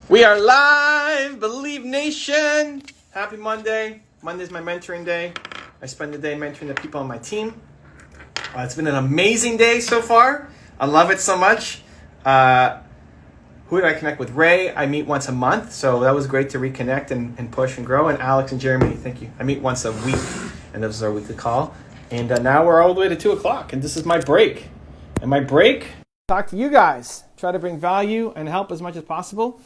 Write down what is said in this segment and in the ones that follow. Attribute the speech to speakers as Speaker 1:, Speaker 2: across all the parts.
Speaker 1: We are live, Believe Nation. Happy Monday. Monday's my mentoring day. I spend the day mentoring the people on my team. It's been an amazing day so far. I love it so much. Who did I connect with? Ray, I meet once a month. So that was great to reconnect and push and grow. And Alex and Jeremy, thank you. I meet once a week. And this is our weekly call. And now we're all the way to 2 o'clock. And this is my break. And my break, talk to you guys. Try to bring value and help as much as possible.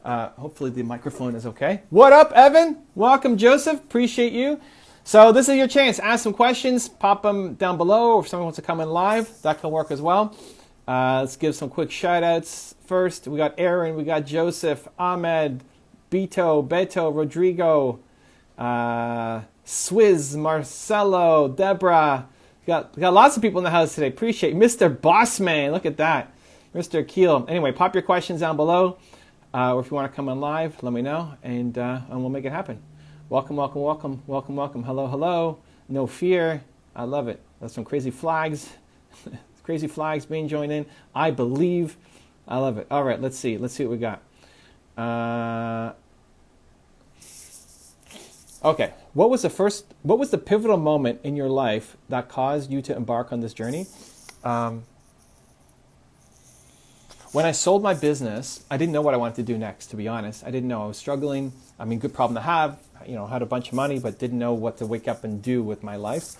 Speaker 1: Hopefully the microphone is okay. What up, Evan? Welcome, Joseph. Appreciate you. So this is your chance. Ask some questions. Pop them down below. Or if someone wants to come in live, that can work as well. Let's give some quick shout outs. First, we got Aaron, we got Joseph, Ahmed, Beto, Rodrigo, Swizz, Marcelo, Deborah. We got lots of people in the house today. Appreciate it. Mr. Bossman. Look at that. Mr. Keel. Anyway, pop your questions down below. Or if you want to come on live, let me know, and we'll make it happen. Welcome. Hello. No fear. I love it. That's some crazy flags. Crazy flags being joined in. I believe. I love it. All right, let's see. Let's see what we got. Okay. What was the pivotal moment in your life that caused you to embark on this journey? When I sold my business, I didn't know what I wanted to do next, to be honest. I didn't know. I was struggling. I mean, good problem to have. Had a bunch of money, but didn't know what to wake up and do with my life.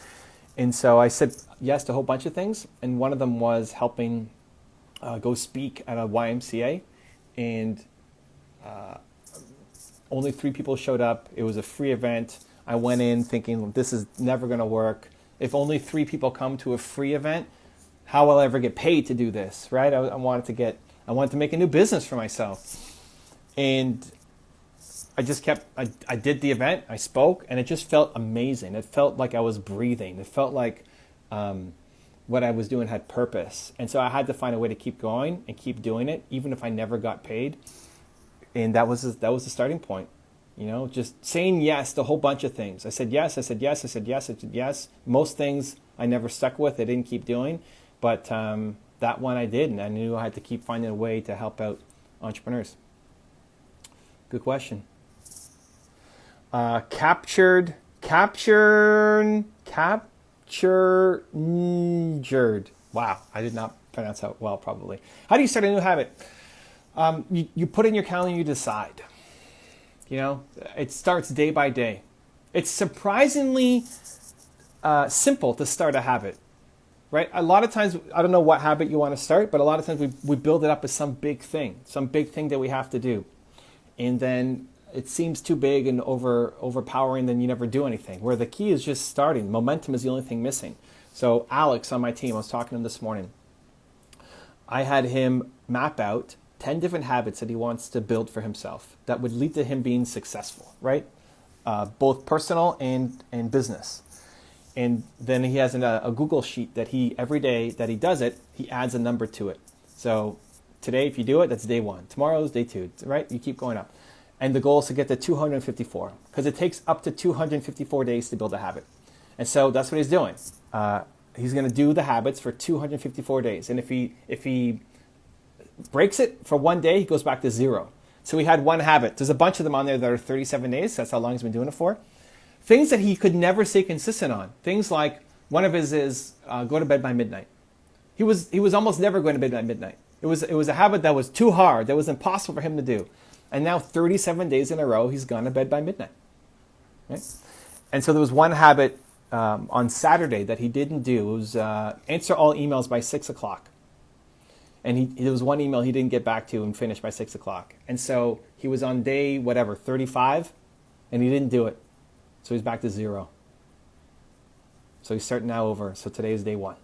Speaker 1: And so I said yes to a whole bunch of things. And one of them was helping go speak at a YMCA. And only 3 people showed up. It was a free event. I went in thinking, this is never going to work. If only 3 people come to a free event, how will I ever get paid to do this, right? I wanted to make a new business for myself. And I just I did the event, I spoke, and it just felt amazing. It felt like I was breathing. It felt like what I was doing had purpose. And so I had to find a way to keep going and keep doing it, even if I never got paid. And that was the starting point. Just saying yes to a whole bunch of things. I said yes. Most things I never stuck with, I didn't keep doing. But that one I did, and I knew I had to keep finding a way to help out entrepreneurs. Good question. Captured. Wow, I did not pronounce that well, probably. How do you start a new habit? You put in your calendar, you decide. It starts day by day. It's surprisingly simple to start a habit. Right? A lot of times, I don't know what habit you want to start, but a lot of times we build it up as some big thing that we have to do. And then it seems too big and overpowering, then you never do anything. Where the key is just starting. Momentum is the only thing missing. So Alex on my team, I was talking to him this morning. I had him map out 10 different habits that he wants to build for himself that would lead to him being successful, right? Both personal and business. And then he has a Google sheet that every day that he does it, he adds a number to it. So today, if you do it, that's day 1. Tomorrow is day 2, right? You keep going up. And the goal is to get to 254 because it takes up to 254 days to build a habit. And so that's what he's doing. He's going to do the habits for 254 days. And if he breaks it for one day, he goes back to 0. So he had one habit. There's a bunch of them on there that are 37 days. That's how long he's been doing it for. Things that he could never stay consistent on. Things like one of his is go to bed by midnight. He was almost never going to bed by midnight. It was a habit that was too hard, that was impossible for him to do. And now 37 days in a row, he's gone to bed by midnight. Right? And so there was one habit on Saturday that he didn't do. It was answer all emails by 6 o'clock. And there was one email he didn't get back to and finish by 6 o'clock. And so he was on day, 35, and he didn't do it. So he's back to 0. So he's starting now over. So today is day 1.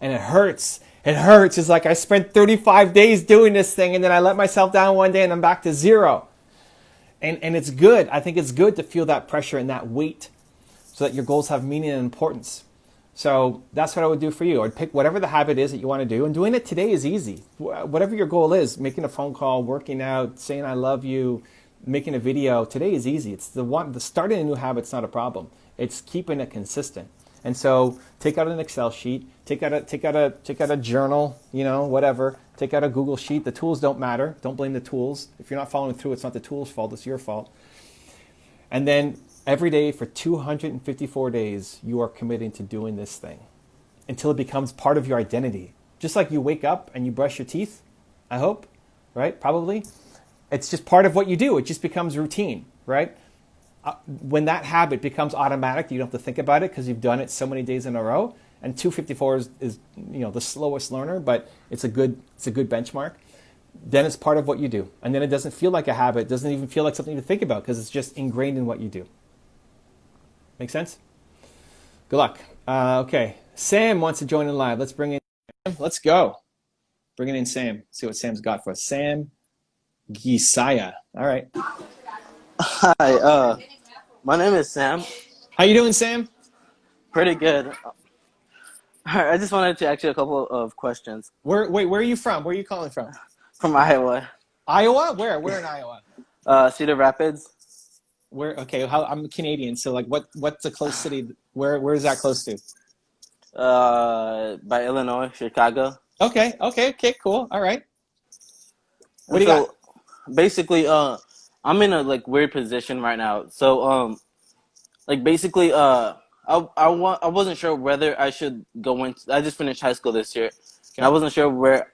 Speaker 1: And it hurts. It hurts. It's like I spent 35 days doing this thing and then I let myself down one day and I'm back to 0. And it's good. I think it's good to feel that pressure and that weight so that your goals have meaning and importance. So that's what I would do for you. I'd pick whatever the habit is that you want to do. And doing it today is easy. Whatever your goal is, making a phone call, working out, saying I love you, making a video, today is easy. It's the starting a new habit's not a problem. It's keeping it consistent. And so take out an Excel sheet, take out a journal, whatever. Take out a Google sheet. The tools don't matter. Don't blame the tools. If you're not following through, it's not the tool's fault. It's your fault. And then every day for 254 days, you are committing to doing this thing until it becomes part of your identity. Just like you wake up and you brush your teeth, I hope, right? Probably. It's just part of what you do. It just becomes routine, right? When that habit becomes automatic, you don't have to think about it because you've done it so many days in a row. And 254 is the slowest learner, but it's a good benchmark. Then it's part of what you do. And then it doesn't feel like a habit. It doesn't even feel like something to think about because it's just ingrained in what you do. Make sense? Good luck. Okay. Sam wants to join in live. Let's bring in Sam. Let's go. Bringing in Sam. See what Sam's got for us. Sam Gisaya. All right.
Speaker 2: Hi, my name is Sam.
Speaker 1: How you doing, Sam?
Speaker 2: Pretty good. I just wanted to ask you a couple of questions.
Speaker 1: Where are you from? Where are you calling from?
Speaker 2: From Iowa.
Speaker 1: Iowa? Where? Where in Iowa?
Speaker 2: Cedar Rapids.
Speaker 1: Where? Okay, I'm Canadian, so like, what's a close city? Where is that close to?
Speaker 2: By Illinois, Chicago.
Speaker 1: Okay, cool. All right. What do you got?
Speaker 2: Basically, I'm in a weird position right now. So, basically, I wasn't sure whether I should go into. I just finished high school this year, and I wasn't sure where,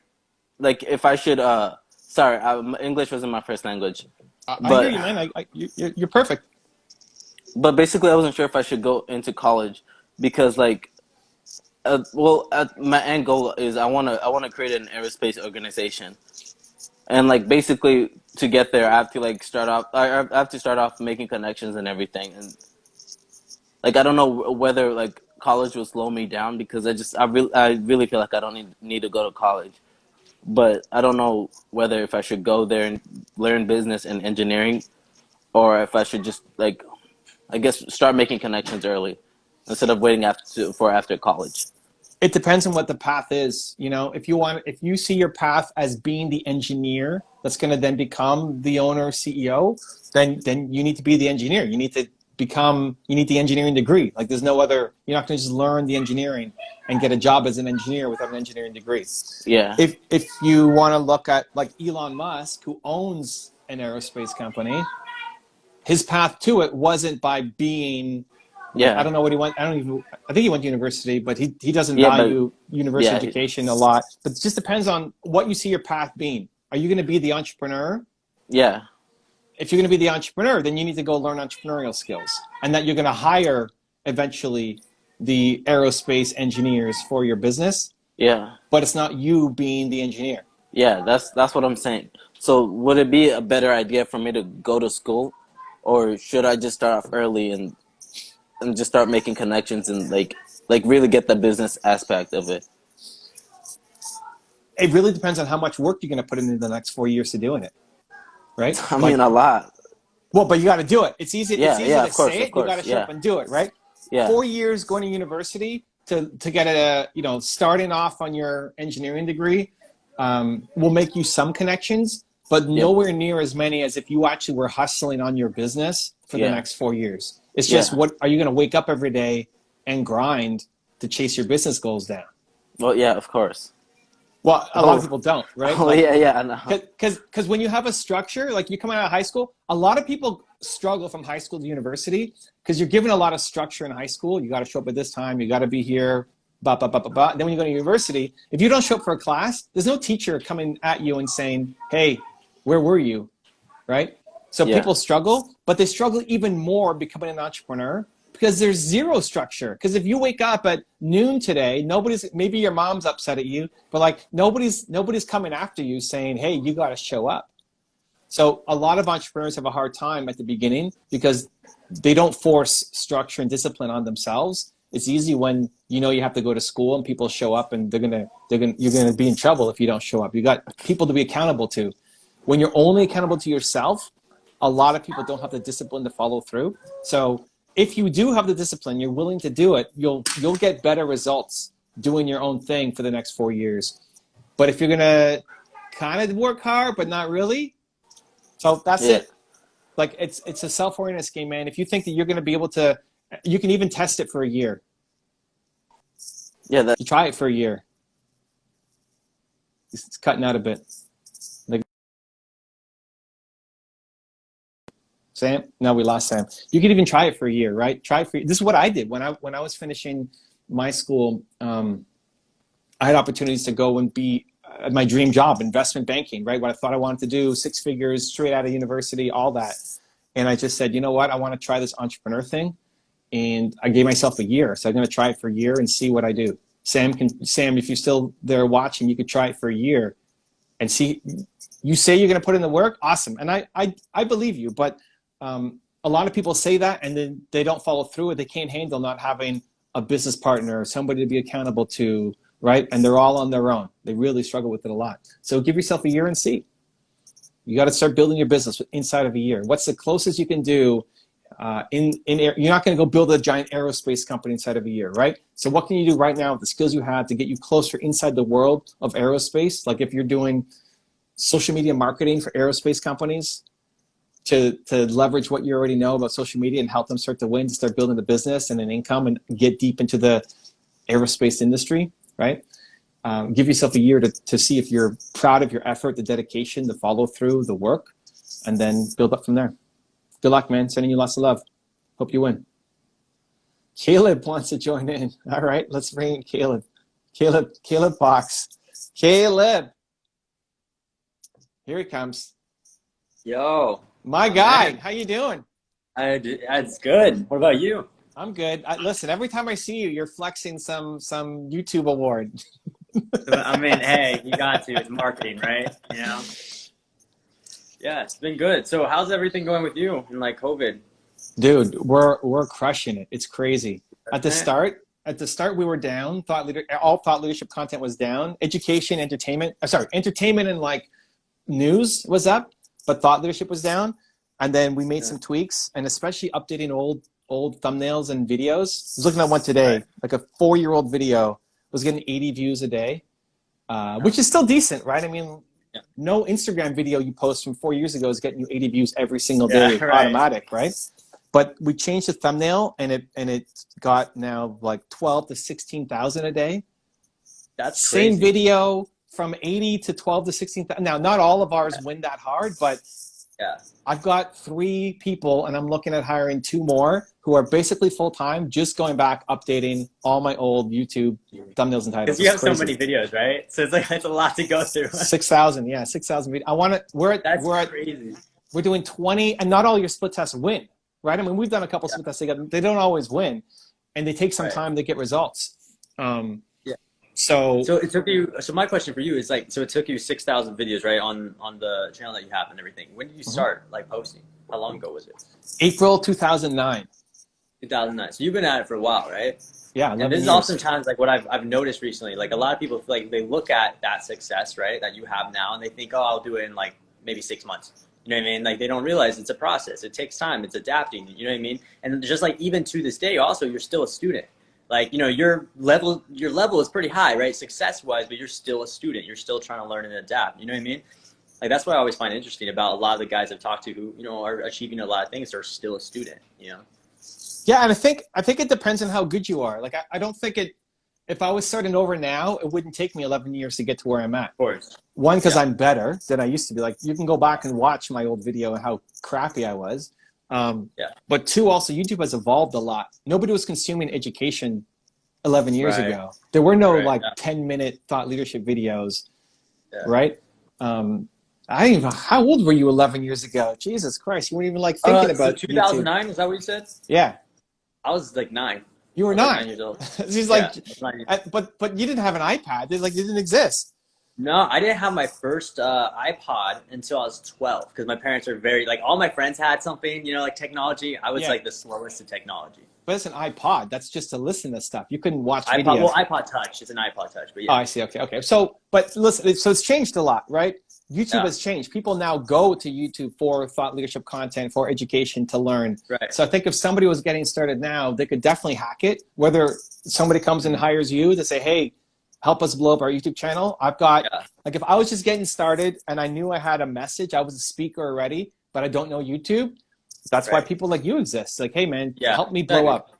Speaker 2: if I should. Sorry, English wasn't my first language.
Speaker 1: I hear you, man. You're perfect.
Speaker 2: But basically, I wasn't sure if I should go into college because, my end goal is I wanna create an aerospace organization, and basically to get there, I have to start off. I have to start off making connections and everything, and I don't know whether college will slow me down because I really feel like I don't need to go to college, but I don't know whether if I should go there and learn business and engineering, or if I should just I guess start making connections early instead of waiting after college.
Speaker 1: It depends on what the path is. If you see your path as being the engineer that's going to then become the owner, CEO, then you need to be the engineer. You need the engineering degree. There's no other, you're not going to just learn the engineering and get a job as an engineer without an engineering degree.
Speaker 2: Yeah.
Speaker 1: If you want to look at Elon Musk, who owns an aerospace company, his path to it wasn't by being, I don't know what he went. I think he went to university, but he doesn't value university education a lot. But it just depends on what you see your path being. Are you going to be the entrepreneur?
Speaker 2: Yeah.
Speaker 1: If you're going to be the entrepreneur, then you need to go learn entrepreneurial skills, and that you're going to hire eventually the aerospace engineers for your business.
Speaker 2: Yeah.
Speaker 1: But it's not you being the engineer.
Speaker 2: Yeah, that's what I'm saying. So would it be a better idea for me to go to school, or should I just start off early and just start making connections and really get the business aspect of it?
Speaker 1: It really depends on how much work you're going to put into the next 4 years to doing it, right?
Speaker 2: I mean, a lot.
Speaker 1: Well, but you got to do it. It's easy. It's easy to say it. You got to show
Speaker 2: Yeah.
Speaker 1: up and do it, right?
Speaker 2: Yeah.
Speaker 1: 4 years going to university to get starting off on your engineering degree will make you some connections, but nowhere near as many as if you actually were hustling on your business for the next 4 years. It's just, what are you going to wake up every day and grind to chase your business goals down?
Speaker 2: Well, yeah, of course.
Speaker 1: Well, a lot of people don't, right?
Speaker 2: Oh, yeah, I know.
Speaker 1: Because when you have a structure, you come out of high school, a lot of people struggle from high school to university because you're given a lot of structure in high school. You got to show up at this time. You got to be here, blah, blah, blah, blah, blah. Then when you go to university, if you don't show up for a class, there's no teacher coming at you and saying, hey, where were you, right? So people struggle, but they struggle even more becoming an entrepreneur because there's zero structure. Because if you wake up at noon today, maybe your mom's upset at you, but nobody's coming after you saying, hey, you got to show up. So a lot of entrepreneurs have a hard time at the beginning because they don't force structure and discipline on themselves. It's easy when you have to go to school and people show up and you're gonna be in trouble if you don't show up. You got people to be accountable to. When you're only accountable to yourself, a lot of people don't have the discipline to follow through. So if you do have the discipline, you're willing to do it, you'll get better results doing your own thing for the next 4 years. But if you're gonna kind of work hard but not really, so that's it. It's a self-awareness game, man. If you think that you're gonna be able to, you can even test it for a year.
Speaker 2: Yeah, that
Speaker 1: You try it for a year. It's cutting out a bit. Like, Sam? No, we lost Sam. You could even try it for a year, right? Try it for. This is what I did when I was finishing my school. I had opportunities to go and be at my dream job, investment banking, right? What I thought I wanted to do, 6 figures, straight out of university, all that. And I just said, you know what? I want to try this entrepreneur thing. And I gave myself a year. So I'm going to try it for a year and see what I do. Sam, if you're still there watching, you could try it for a year and see. You say you're going to put in the work. Awesome. And I believe you. But a lot of people say that and then they don't follow through. They can't handle not having a business partner or somebody to be accountable to, right? And they're all on their own. They really struggle with it a lot. So give yourself a year and see. You got to start building your business inside of a year. What's the closest you can do? You're not going to go build a giant aerospace company inside of a year, right? So what can you do right now with the skills you have to get you closer inside the world of aerospace? Like if you're doing social media marketing for aerospace companies to leverage what you already know about social media and help them start to win, to start building the business and an income and get deep into the aerospace industry, right? Give yourself a year to see if you're proud of your effort, the dedication, the follow through, the work, and then build up from there. Good luck, man. Sending you lots of love. Hope you win. Caleb wants to join in. All right, let's bring in Caleb. Caleb Box. Caleb. Here he comes.
Speaker 3: Yo.
Speaker 1: My guy. How you doing?
Speaker 3: That's good. What about you?
Speaker 1: I'm good. Listen, every time I see you, you're flexing some YouTube award.
Speaker 3: I mean, hey, you got to. It's marketing, right? You know? Yeah, it's been good. So how's everything going with you in like COVID?
Speaker 1: Dude, we're crushing it. It's crazy. At the start, we were down. All thought leadership content was down. Education, entertainment and like news was up, but thought leadership was down. And then we made some tweaks, and especially updating old thumbnails and videos. I was looking at one today, like a 4-year-old video was getting 80 views a day, which is still decent, right? I mean, no Instagram video you post from 4 years ago is getting you 80 views every single day, automatic, right? But we changed the thumbnail, and it got now like 12 to 16,000 a day.
Speaker 3: That's crazy.
Speaker 1: Same video from 80 to 12 to 16,000. Now, not all of ours win that hard, but I've got 3 people, and I'm looking at hiring 2 more who are basically full-time, just going back, updating all my old YouTube thumbnails and titles.
Speaker 3: Because you have so many videos, right? So it's like it's a lot to go through.
Speaker 1: 6,000, yeah, 6,000 videos. We're
Speaker 3: crazy.
Speaker 1: We're doing 20, and not all your split tests win, right? I mean, we've done a couple split tests together. They don't always win, and they take some time to get results. So
Speaker 3: it took you. So my question for you is like, so it took you 6,000 videos, right, on the channel that you have and everything. When did you start like posting? How long ago was it?
Speaker 1: April 2009.
Speaker 3: 2009. So you've been at it for a while, right?
Speaker 1: Yeah.
Speaker 3: And this is oftentimes like what I've noticed recently. Like a lot of people feel like they look at that success, right, that you have now, and they think, oh, I'll do it in like maybe 6 months. You know what I mean? Like they don't realize it's a process. It takes time. It's adapting. You know what I mean? And just like even to this day, also you're still a student. Like, you know, your level is pretty high, right? Success-wise, but you're still a student. You're still trying to learn and adapt. You know what I mean? Like, that's what I always find interesting about a lot of the guys I've talked to who, you know, are achieving a lot of things. They're still a student, you know?
Speaker 1: Yeah, and I think it depends on how good you are. Like, I don't think if I was starting over now, it wouldn't take me 11 years to get to where I'm at.
Speaker 3: Of course.
Speaker 1: One, because I'm better than I used to be. Like, you can go back and watch my old video and how crappy I was. But 2, also, YouTube has evolved a lot. Nobody was consuming education 11 years ago. There were no 10-minute thought leadership videos, right? I don't even know, how old were you 11 years ago? Jesus Christ, you weren't even like thinking about
Speaker 3: 2009, is that what you said?
Speaker 1: Yeah.
Speaker 3: I was like 9.
Speaker 1: You were 9.
Speaker 3: 9 years old.
Speaker 1: She's like, but you didn't have an iPad. It didn't exist.
Speaker 3: No, I didn't have my first iPod until I was 12 because my parents are very, like, all my friends had something, you know, like technology. I was like the slowest to technology.
Speaker 1: But it's an iPod. That's just to listen to stuff. You couldn't watch videos.
Speaker 3: Well, iPod Touch. It's an iPod Touch, but yeah.
Speaker 1: Oh, I see. Okay. So, but listen, so it's changed a lot, right? YouTube has changed. People now go to YouTube for thought leadership content, for education, to learn.
Speaker 3: Right.
Speaker 1: So I think if somebody was getting started now, they could definitely hack it. Whether somebody comes and hires you to say, hey, help us blow up our YouTube channel. I've got, like, if I was just getting started and I knew I had a message, I was a speaker already, but I don't know YouTube, that's why people like you exist. Like, hey, man, help me blow up.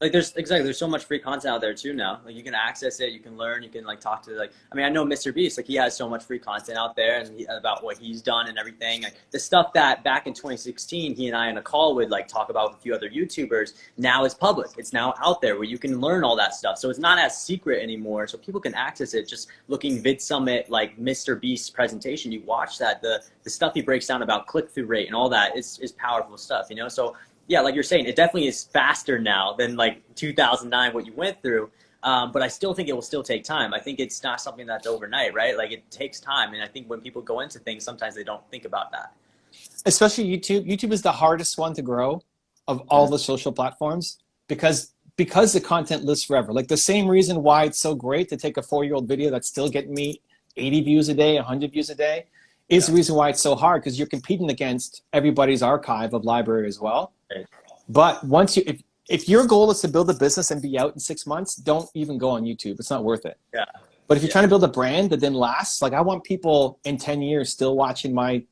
Speaker 3: Like there's so much free content out there too now. Like you can access it, you can learn, you can like talk to like, I mean, I know Mr. Beast, like he has so much free content out there and about what he's done and everything. Like the stuff that back in 2016 he and I in a call would like talk about with a few other YouTubers now is public. It's now out there where you can learn all that stuff. So it's not as secret anymore. So people can access it. Just looking VidSummit, like Mr. Beast's presentation, you watch that, the stuff he breaks down about click-through rate and all that is powerful stuff, you know? So yeah, like you're saying, it definitely is faster now than like 2009, what you went through. But I still think it will still take time. I think it's not something that's overnight, right? Like it takes time. And I think when people go into things, sometimes they don't think about that.
Speaker 1: Especially YouTube. YouTube is the hardest one to grow of all the social platforms because the content lives forever. Like the same reason why it's so great to take a 4-year-old video that's still getting me 80 views a day, 100 views a day is the reason why it's so hard, because you're competing against everybody's archive of library as well.
Speaker 3: Right.
Speaker 1: But once you, if your goal is to build a business and be out in 6 months, don't even go on YouTube. It's not worth it.
Speaker 3: Yeah.
Speaker 1: But if you're trying to build a brand that then lasts, like I want people in 10 years still watching my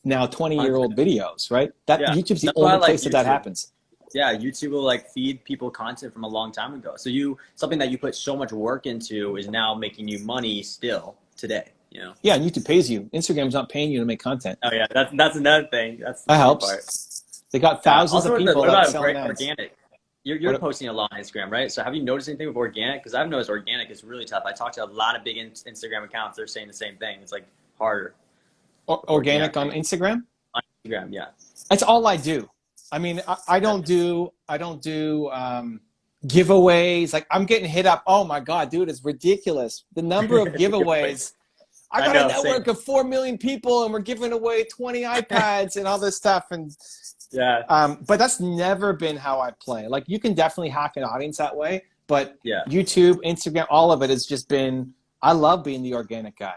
Speaker 1: now 20-year-old videos, right? YouTube's the only place that happens.
Speaker 3: Yeah, YouTube will like feed people content from a long time ago. So something that you put so much work into is now making you money still today. You know? Yeah,
Speaker 1: and YouTube pays you. Instagram's not paying you to make content.
Speaker 3: Oh yeah, that's another thing. That's the
Speaker 1: that helps.
Speaker 3: Part.
Speaker 1: They got thousands of people that sell ads.
Speaker 3: Organic? You're posting a lot on Instagram, right? So have you noticed anything with organic? Because I've noticed organic is really tough. I talked to a lot of big Instagram accounts. They're saying the same thing. It's like harder.
Speaker 1: Organic on Instagram?
Speaker 3: On Instagram, yeah.
Speaker 1: That's all I do. I mean, I don't do giveaways. Like I'm getting hit up. Oh my God, dude, it's ridiculous. The number of giveaways. I got a network of 4 million people and we're giving away 20 iPads and all this stuff. And but that's never been how I play. Like you can definitely hack an audience that way, but YouTube, Instagram, all of it has just been, I love being the organic guy.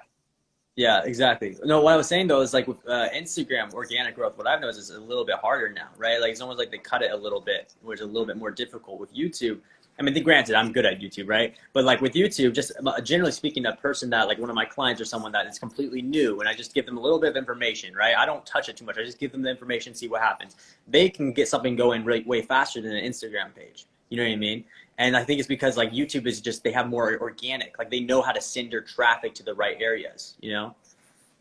Speaker 3: Yeah, exactly. No, what I was saying though is like with Instagram organic growth, what I've noticed is a little bit harder now, right? Like it's almost like they cut it a little bit, which is a little bit more difficult with YouTube. I mean, granted, I'm good at YouTube, right? But like with YouTube, just generally speaking, a person that like one of my clients or someone that is completely new and I just give them a little bit of information, right? I don't touch it too much. I just give them the information, see what happens. They can get something going really way faster than an Instagram page. You know what I mean? And I think it's because like YouTube is just, they have more organic, like they know how to send their traffic to the right areas, you know?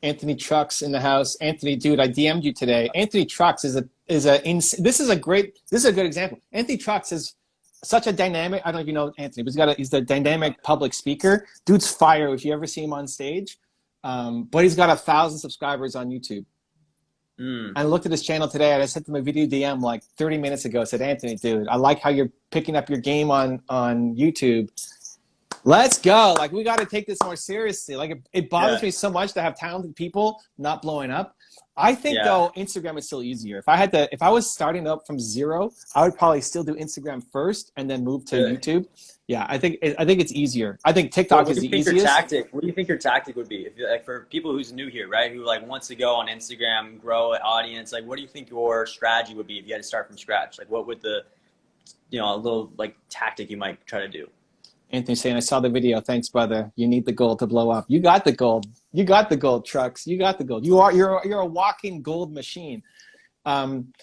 Speaker 1: Anthony Trucks in the house. Anthony, dude, I DM'd you today. Anthony Trucks this is a good example. Anthony Trucks is such a dynamic, I don't know if you know Anthony, but he's the dynamic public speaker. Dude's fire if you ever see him on stage. But he's got 1,000 subscribers on YouTube. I looked at his channel today and I sent him a video DM like 30 minutes ago. I said, Anthony, dude, I like how you're picking up your game on YouTube. Let's go. Like we got to take this more seriously. Like it bothers me so much to have talented people not blowing up. I think though Instagram is still easier. If I was starting up from zero, I would probably still do Instagram first and then move to YouTube. Yeah, I think it's easier. I think TikTok is the easiest.
Speaker 3: What do you think your tactic would be if like for people who's new here, right? Who like wants to go on Instagram, grow an audience, like what do you think your strategy would be if you had to start from scratch? Like what would the a little like tactic you might try to do?
Speaker 1: Anthony saying, I saw the video. Thanks, brother. You need the gold to blow up. You got the gold. You got the gold, Trucks. You got the gold. You're a walking gold machine. One,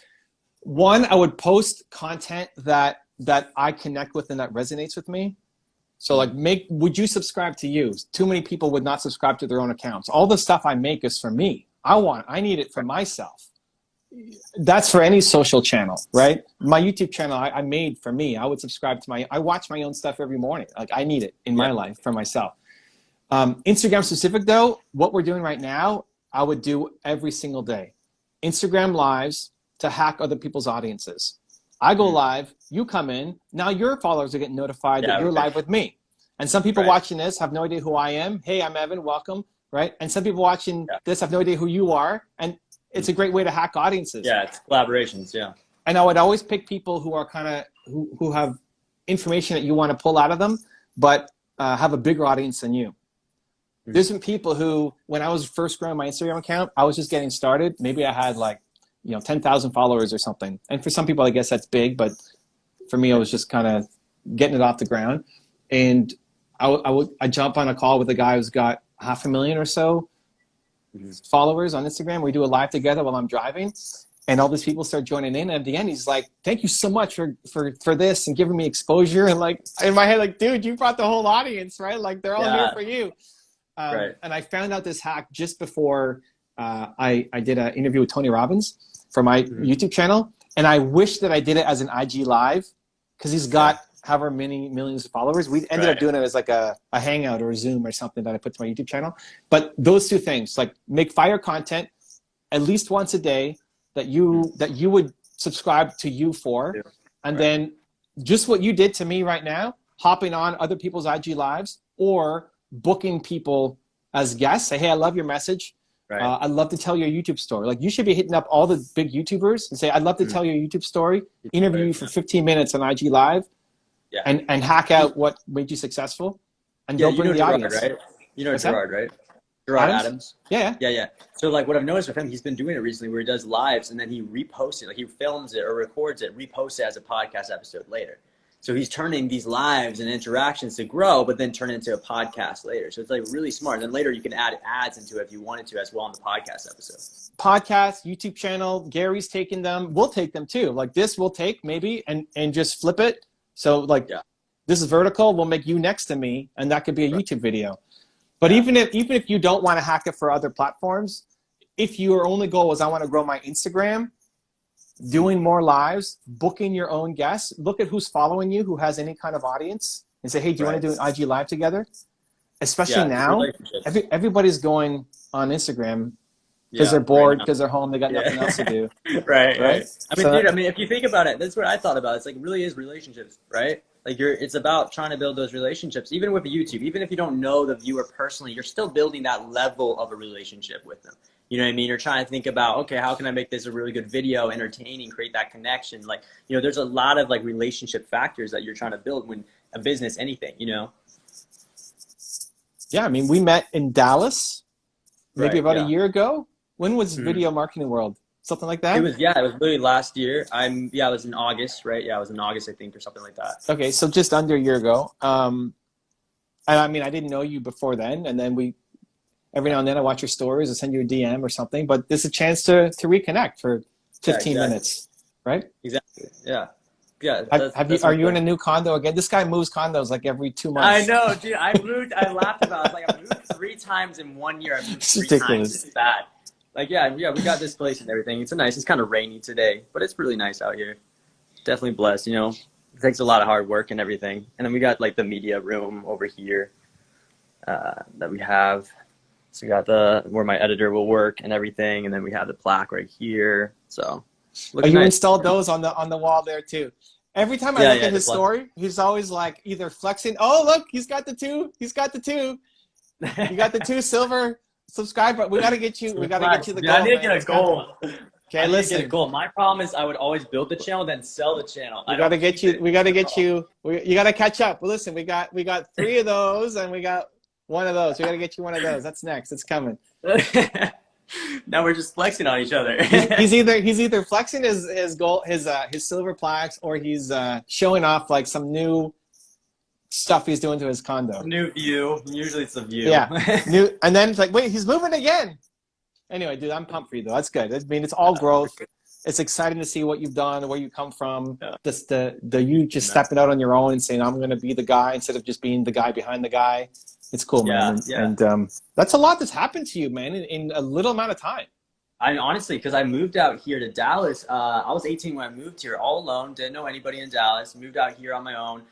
Speaker 1: I would post content that I connect with and that resonates with me. So like would you subscribe to you? Too many people would not subscribe to their own accounts. All the stuff I make is for me. I need it for myself. That's for any social channel, right? My YouTube channel, I made for me. I would subscribe to I watch my own stuff every morning. Like I need it in my life for myself. Instagram specific though, what we're doing right now, I would do every single day. Instagram lives to hack other people's audiences. I go live, you come in, now your followers are getting notified that you're live with me. And some people watching this have no idea who I am. Hey, I'm Evan, welcome, right? And some people watching this have no idea who you are. And it's a great way to hack audiences.
Speaker 3: Yeah, it's collaborations,
Speaker 1: And I would always pick people who are kind of, who have information that you want to pull out of them, but have a bigger audience than you. There's some people who, when I was first growing my Instagram account, I was just getting started. Maybe I had like, 10,000 followers or something. And for some people, I guess that's big, but for me, I was just kind of getting it off the ground. And I jump on a call with a guy who's got 500,000 or so followers on Instagram. We do a live together while I'm driving. And all these people start joining in. And at the end, he's like, thank you so much for this and giving me exposure. And like, in my head, like, dude, you brought the whole audience, right? Like, they're all here for you.
Speaker 3: Right.
Speaker 1: And I found out this hack just before I did an interview with Tony Robbins for my YouTube channel. And I wish that I did it as an IG Live, because he's got however many millions of followers. We ended up doing it as like a Hangout or a Zoom or something that I put to my YouTube channel. But those two things, like make fire content at least once a day that you would subscribe to you for. Yeah. And then just what you did to me right now, hopping on other people's IG Lives or booking people as guests. Say, hey, I love your message. Right. I'd love to tell your YouTube story. Like, you should be hitting up all the big YouTubers and say, I'd love to tell your YouTube story, interview you for 15 minutes on IG Live, and hack out what made you successful, and they'll bring the
Speaker 3: Gerard,
Speaker 1: audience.
Speaker 3: right? You know Gerard, right? Gerard Adams.
Speaker 1: Yeah.
Speaker 3: So like what I've noticed with him, he's been doing it recently where he does lives and then he reposts it. Like he films it or records it, reposts it as a podcast episode later. So he's turning these lives and interactions to grow, but then turn it into a podcast later. So it's like really smart. And then later you can add ads into it if you wanted to as well on the podcast episode.
Speaker 1: Podcast, YouTube channel, Gary's taking them. We'll take them too. Like this we'll take maybe and just flip it. So like this is vertical, we'll make you next to me, and that could be a YouTube video. But even if you don't want to hack it for other platforms, if your only goal is I want to grow my Instagram, doing more lives, booking your own guests, look at who's following you, who has any kind of audience, and say, hey, do you want to do an IG Live together? Especially now, everybody's going on Instagram because they're bored, because they're home, they got nothing else to do.
Speaker 3: Right. I mean, dude, if you think about it, that's what I thought about. It's like, it really is relationships, right? Like it's about trying to build those relationships, even with YouTube. Even if you don't know the viewer personally, you're still building that level of a relationship with them. You know what I mean? You're trying to think about, okay, how can I make this a really good video, entertaining, create that connection? Like, you know, there's a lot of like relationship factors that you're trying to build when a business, anything, you know?
Speaker 1: Yeah, I mean, we met in Dallas maybe about a year ago. When was Video Marketing World? Something like that?
Speaker 3: It was literally last year. It was in August, right? Yeah, it was in August, I think, or something like that.
Speaker 1: Okay, so just under a year ago. And I mean, I didn't know you before then, and then every now and then I watch your stories and send you a DM or something, but this is a chance to reconnect for 15 minutes, right?
Speaker 3: Exactly, yeah.
Speaker 1: Are you in a new condo again? This guy moves condos like every 2 months.
Speaker 3: I know, dude. I laughed about it. I was like, I moved 3 times in 1 year. I moved 3 times. It's bad. Like, yeah, we got this place and everything. It's it's kind of rainy today, but it's really nice out here. Definitely blessed, you know. It takes a lot of hard work and everything. And then we got like the media room over here that we have. So we got where my editor will work and everything, and then we have the plaque right here. So
Speaker 1: you installed those on the wall there too. Every time I look at his story, he's always like either flexing. Oh, look, he's got the 2. He's got the 2. You got the 2 silver subscriber. We gotta get you. We gotta get you the gold.
Speaker 3: I need to get a goal.
Speaker 1: Okay, listen.
Speaker 3: Get a goal. My problem is I would always build the channel, then sell the channel.
Speaker 1: We gotta get you. We gotta get you. You gotta catch up. Well, listen, we got 3 of those, and we got 1 of those. We gotta get you 1 of those. That's next. It's coming.
Speaker 3: Now we're just flexing on each other.
Speaker 1: he's either flexing his gold, his silver plaques, or he's showing off like some new stuff he's doing to his condo.
Speaker 3: New view. Usually it's a view.
Speaker 1: Yeah. And then it's like, wait, he's moving again. Anyway, dude, I'm pumped for you though. That's good. I mean, it's all growth. It's exciting to see what you've done, where you come from. Yeah. The you just stepping out on your own and saying, I'm going to be the guy instead of just being the guy behind the guy. It's cool, man. And that's a lot that's happened to you, man, in a little amount of time.
Speaker 3: I honestly, because I moved out here to Dallas. I was 18 when I moved here, all alone. Didn't know anybody in Dallas. Moved out here on my own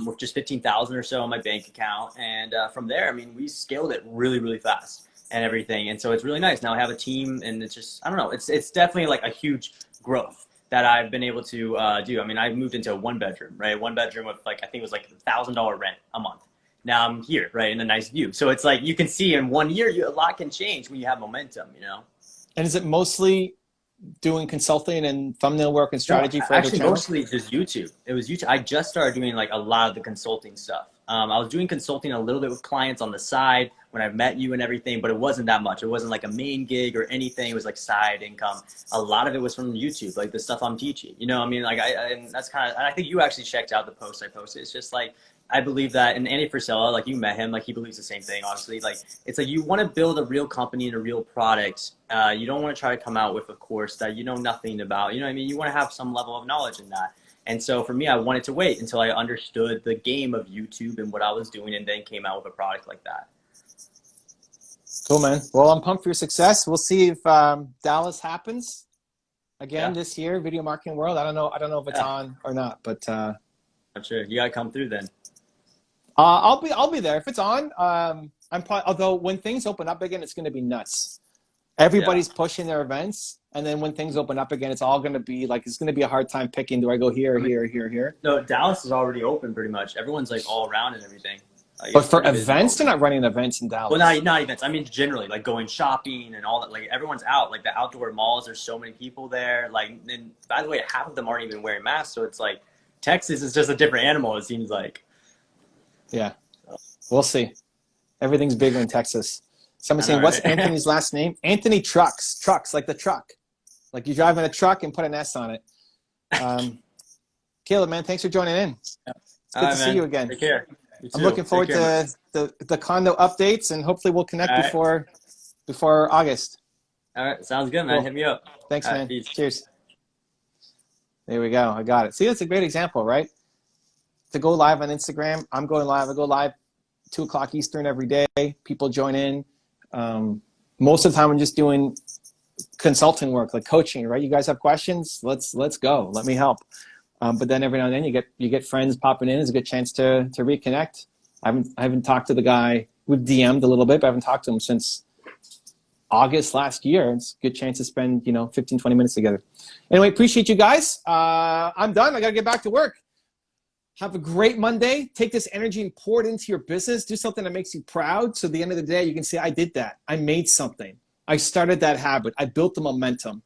Speaker 3: with just $15,000 or so on my bank account. And from there, I mean, we scaled it really, really fast and everything. And so it's really nice. Now I have a team, and it's just, I don't know, it's definitely like a huge growth that I've been able to do. I mean, I moved into a 1-bedroom, right? 1-bedroom with like, I think it was like $1,000 rent a month. Now I'm here, right, in a nice view. So it's like you can see in 1 year, a lot can change when you have momentum, you know?
Speaker 1: And is it mostly doing consulting and thumbnail work and strategy for other channels?
Speaker 3: Actually, mostly just YouTube. It was YouTube. I just started doing like a lot of the consulting stuff. I was doing consulting a little bit with clients on the side, when I met you and everything, but it wasn't that much. It wasn't like a main gig or anything. It was like side income. A lot of it was from YouTube, like the stuff I'm teaching. You know what I mean? Like and that's kind of, and I think you actually checked out the post I posted. It's just like, I believe that, and Andy Frisella, like you met him, like he believes the same thing, obviously. Like, it's like you want to build a real company and a real product. You don't want to try to come out with a course that you know nothing about. You know what I mean? You want to have some level of knowledge in that. And so for me, I wanted to wait until I understood the game of YouTube and what I was doing, and then came out with a product like that.
Speaker 1: Cool, man. Well, I'm pumped for your success. We'll see if Dallas happens again this year, Video Marketing World. I don't know if it's on or not, but I'm
Speaker 3: sure you gotta come through then.
Speaker 1: I'll be there if it's on. I'm probably, although when things open up again, it's going to be nuts. Everybody's pushing their events, and then when things open up again, it's all going to be like, it's going to be a hard time picking. Do I go here, here?
Speaker 3: No, Dallas is already open pretty much. Everyone's like all around and everything.
Speaker 1: But for events, they're not running events in Dallas.
Speaker 3: Well, not events. I mean, generally, like going shopping and all that. Like everyone's out. Like the outdoor malls, there's so many people there. Like, and by the way, half of them aren't even wearing masks. So it's like Texas is just a different animal. It seems like.
Speaker 1: Yeah, we'll see. Everything's bigger in Texas. Someone's saying, what's Anthony's last name? Anthony Trucks. Trucks, like the truck. Like you're driving a truck and put an S on it. Caleb, man, thanks for joining in. It's good to see you again.
Speaker 3: Take care.
Speaker 1: I'm looking forward to the condo updates, and hopefully we'll connect before August.
Speaker 3: All right, sounds good, man.
Speaker 1: Cool.
Speaker 3: Hit me up.
Speaker 1: Thanks, man. Cheers. There we go. I got it. See, that's a great example, right? To go live on Instagram, I'm going live. I go live 2 o'clock Eastern every day. People join in. Most of the time, I'm just doing consulting work, like coaching. Right? You guys have questions? Let's go. Let me help. But then every now and then, you get friends popping in. It's a good chance to reconnect. I haven't talked to the guy. We've DM'd a little bit, but I haven't talked to him since August last year. It's a good chance to spend 15, 20 minutes together. Anyway, appreciate you guys. I'm done. I got to get back to work. Have a great Monday. Take this energy and pour it into your business. Do something that makes you proud. So at the end of the day, you can say, I did that. I made something. I started that habit. I built the momentum.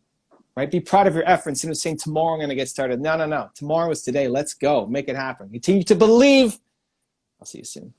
Speaker 1: Right? Be proud of your efforts. Instead of saying, tomorrow I'm going to get started. No. Tomorrow is today. Let's go. Make it happen. Continue to believe. I'll see you soon.